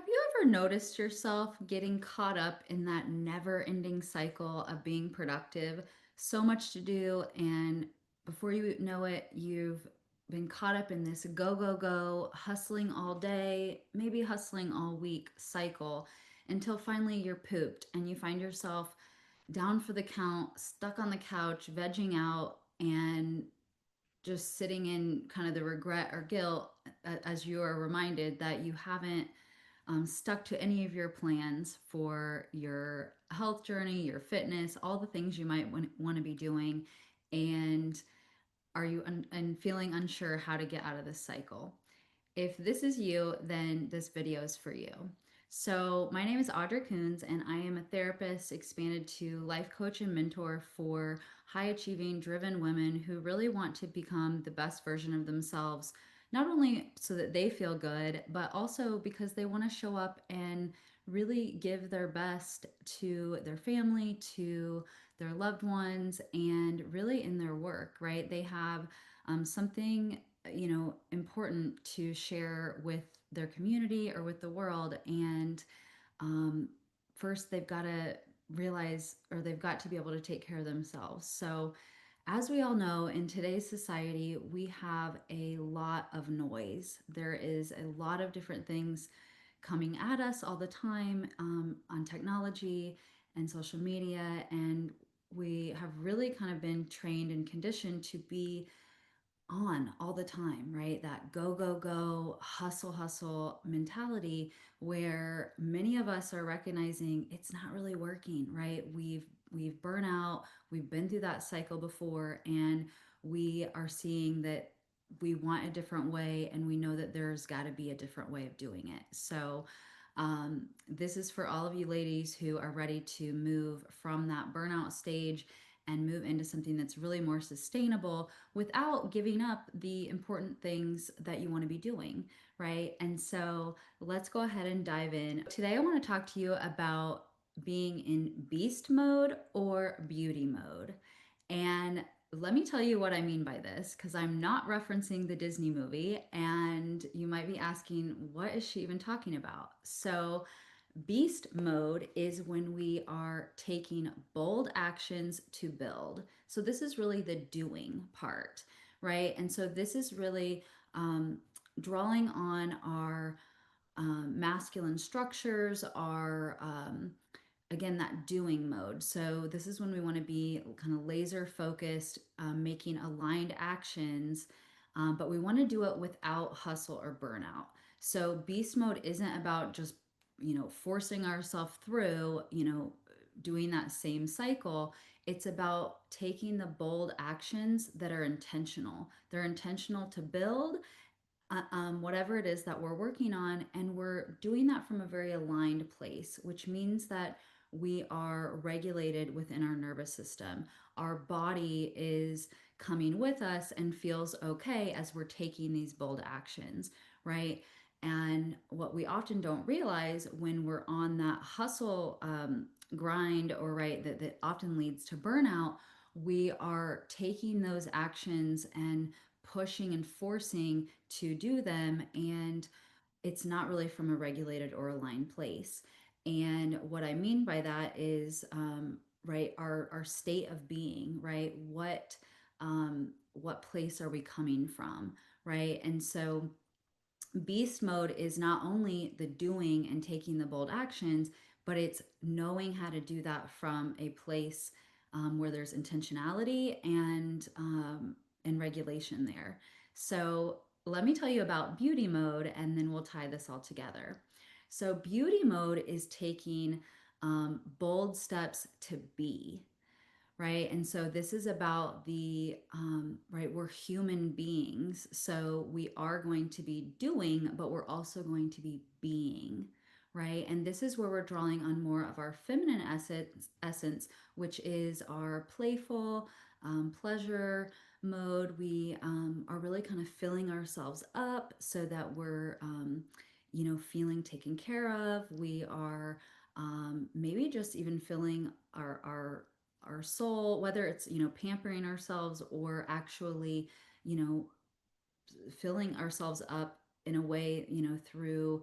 Have you ever noticed yourself getting caught up in that never ending cycle of being productive? So much to do, and before you know it, you've been caught up in this go, go, go, hustling all day, maybe hustling all week cycle until finally you're pooped and you find yourself down for the count, stuck on the couch, vegging out, and just sitting in kind of the regret or guilt as you are reminded that you haven't stuck to any of your plans for your health journey, your fitness, all the things you might want to be doing. And are you and feeling unsure how to get out of this cycle? If this is you, then this video is for you. So, my name is Audra Coons, and I am a therapist expanded to life coach and mentor for high achieving, driven women who really want to become the best version of themselves, not only so that they feel good, but also because they want to show up and really give their best to their family, to their loved ones, and really in their work, right? They have something important to share with their community or with the world. And um, first, they've got to realize or they've got to be able to take care of themselves. So, as we all know, in today's society, we have a lot of noise. There is a lot of different things coming at us all the time on technology and social media. And we have really kind of been trained and conditioned to be on all the time, right? That go, go, go, hustle, hustle mentality where many of us are recognizing it's not really working, right? We've burnt out, we've been through that cycle before, and we are seeing that we want a different way, and we know that there's got to be a different way of doing it. So this is for all of you ladies who are ready to move from that burnout stage and move into something that's really more sustainable without giving up the important things that you want to be doing, right? And so let's go ahead and dive in. Today, I want to talk to you about being in beast mode or beauty mode. And let me tell you what I mean by this, because I'm not referencing the Disney movie, and you might be asking, what is she even talking about? So, beast mode is when we are taking bold actions to build. So, this is really the doing part, right? And so, this is really drawing on our masculine structures, our again, that doing mode. So this is when we want to be kind of laser focused, making aligned actions, but we want to do it without hustle or burnout. So beast mode isn't about just, forcing ourselves through, doing that same cycle. It's about taking the bold actions that are intentional. They're intentional to build whatever it is that we're working on. And we're doing that from a very aligned place, which means that we are regulated within our nervous system. Our body is coming with us and feels okay as we're taking these bold actions, right? And what we often don't realize when we're on that hustle grind, or right, that often leads to burnout, we are taking those actions and pushing and forcing to do them, and it's not really from a regulated or aligned place. And what I mean by that is right, our state of being, right? What place are we coming from, right? And so beast mode is not only the doing and taking the bold actions, but it's knowing how to do that from a place where there's intentionality and regulation there. So let me tell you about beauty mode, and then we'll tie this all together. So beauty mode is taking bold steps to be, right? And so this is about the right, we're human beings, so we are going to be doing, but we're also going to be being, right? And this is where we're drawing on more of our feminine essence, which is our playful pleasure mode. We are really kind of filling ourselves up so that we're feeling taken care of. We are maybe just even filling our soul, whether it's pampering ourselves or actually you know filling ourselves up in a way through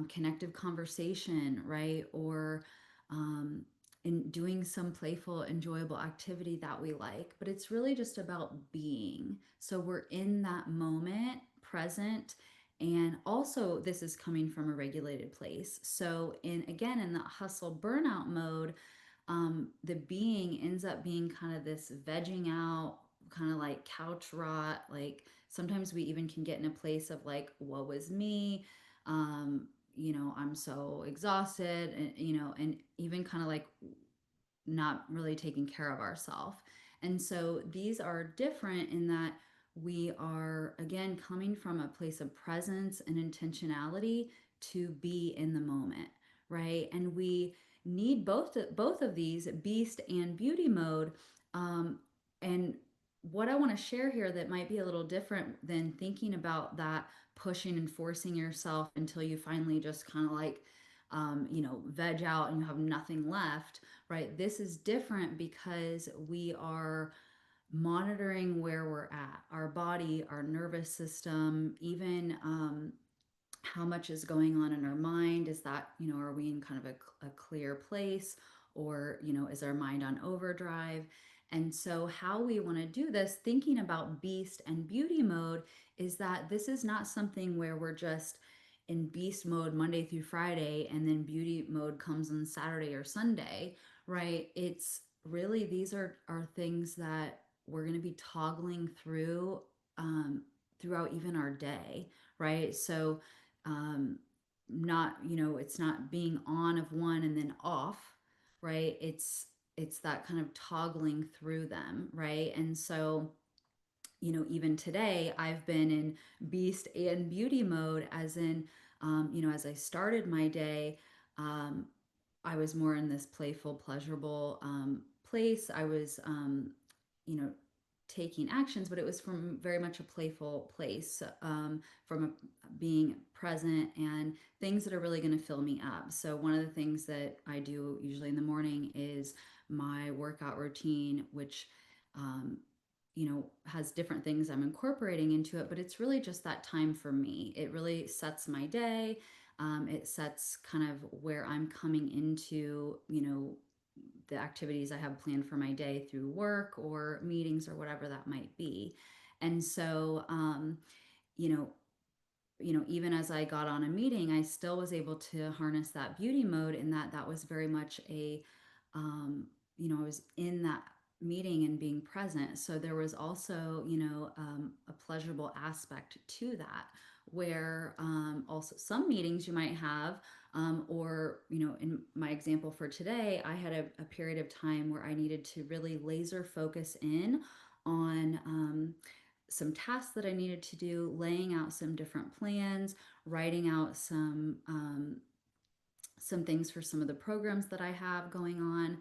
connective conversation, right? Or um, in doing some playful, enjoyable activity that we like. But it's really just about being. So we're in that moment, present. And also, this is coming from a regulated place. So, in again, in the hustle burnout mode, the being ends up being kind of this vegging out, kind of like couch rot. Like sometimes we even can get in a place of like, woe is me. I'm so exhausted, and even kind of like not really taking care of ourselves. And so these are different in that we are, again, coming from a place of presence and intentionality to be in the moment, right? And we need both of these, beast and beauty mode. And what I want to share here that might be a little different than thinking about that pushing and forcing yourself until you finally just kind of like, veg out and you have nothing left, right? This is different because we are monitoring where we're at, our body, our nervous system, even how much is going on in our mind. Is that, are we in kind of a clear place, or, is our mind on overdrive? And so, how we want to do this, thinking about beast and beauty mode, is that this is not something where we're just in beast mode Monday through Friday and then beauty mode comes on Saturday or Sunday, right? It's really, these are things that we're going to be toggling through throughout even our day, right? So, um, not, it's not being on of one and then off, right? It's that kind of toggling through them, right? And so, even today, I've been in beast and beauty mode, as in, as I started my day, um, I was more in this playful, pleasurable place. I was, you know, taking actions, but it was from very much a playful place, from being present and things that are really going to fill me up. So, one of the things that I do usually in the morning is my workout routine, which has different things I'm incorporating into it, but it's really just that time for me. It really sets my day. It sets kind of where I'm coming into, the activities I have planned for my day through work or meetings or whatever that might be. And so, you know, even as I got on a meeting, I still was able to harness that beauty mode, in that that was very much I was in that meeting and being present. So there was also, a pleasurable aspect to that, where also some meetings you might have, or, in my example for today, I had a period of time where I needed to really laser focus in on, some tasks that I needed to do, laying out some different plans, writing out some things for some of the programs that I have going on.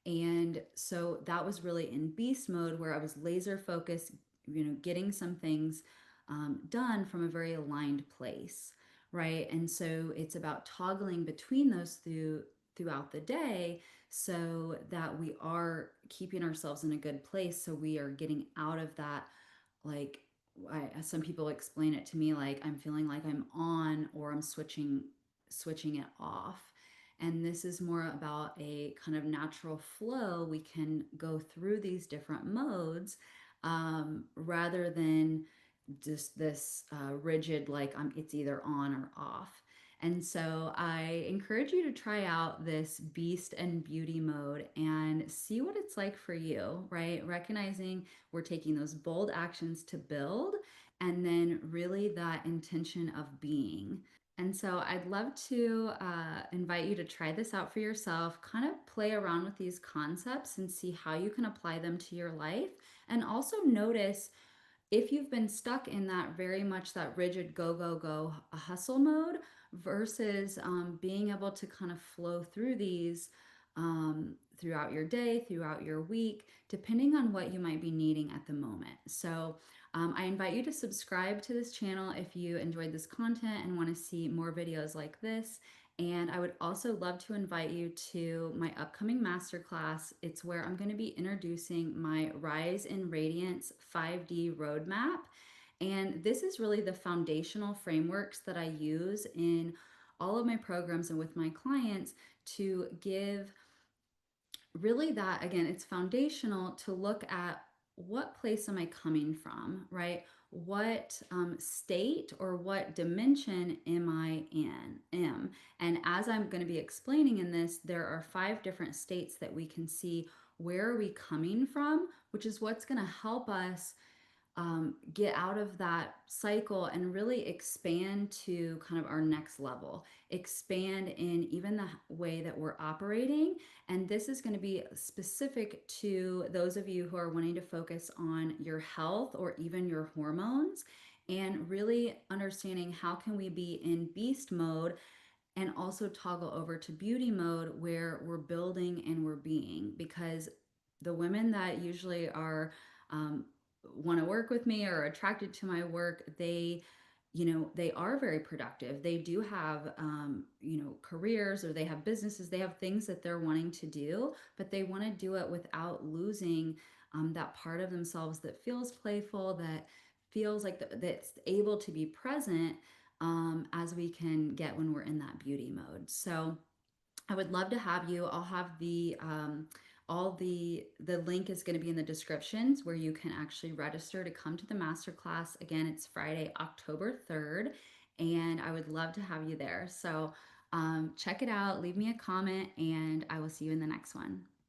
And so that was really in beast mode, where I was laser focused, getting some things done from a very aligned place, right? And so it's about toggling between those throughout the day, so that we are keeping ourselves in a good place, so we are getting out of that, like, some people explain it to me like I'm feeling like I'm on, or I'm switching it off. And this is more about a kind of natural flow. We can go through these different modes, rather than just this rigid, like, it's either on or off. And so I encourage you to try out this beast and beauty mode and see what it's like for you, right? Recognizing we're taking those bold actions to build, and then really that intention of being. And so I'd love to invite you to try this out for yourself, kind of play around with these concepts and see how you can apply them to your life. And also notice if you've been stuck in that very much that rigid go go go hustle mode, versus being able to kind of flow through these, throughout your day, throughout your week, depending on what you might be needing at the moment. So I invite you to subscribe to this channel if you enjoyed this content and want to see more videos like this. And I would also love to invite you to my upcoming masterclass. It's where I'm going to be introducing my Rise in Radiance 5D roadmap. And this is really the foundational frameworks that I use in all of my programs and with my clients to give really that, again, it's foundational to look at what place am I coming from, right? What state or what dimension am I in? And as I'm going to be explaining in this, there are 5 different states that we can see where are we coming from, which is what's going to help us get out of that cycle and really expand to kind of our next level, expand in even the way that we're operating. And this is going to be specific to those of you who are wanting to focus on your health or even your hormones, and really understanding how can we be in beast mode and also toggle over to beauty mode where we're building and we're being. Because the women that usually are want to work with me or are attracted to my work, they are very productive. They do have careers, or they have businesses, they have things that they're wanting to do, but they want to do it without losing that part of themselves that feels playful, that feels like that's able to be present, as we can get when we're in that beauty mode. So I would love to have you. I'll have the link is going to be in the descriptions where you can actually register to come to the masterclass. Again, it's Friday, October 3rd, and I would love to have you there. So check it out, leave me a comment, and I will see you in the next one.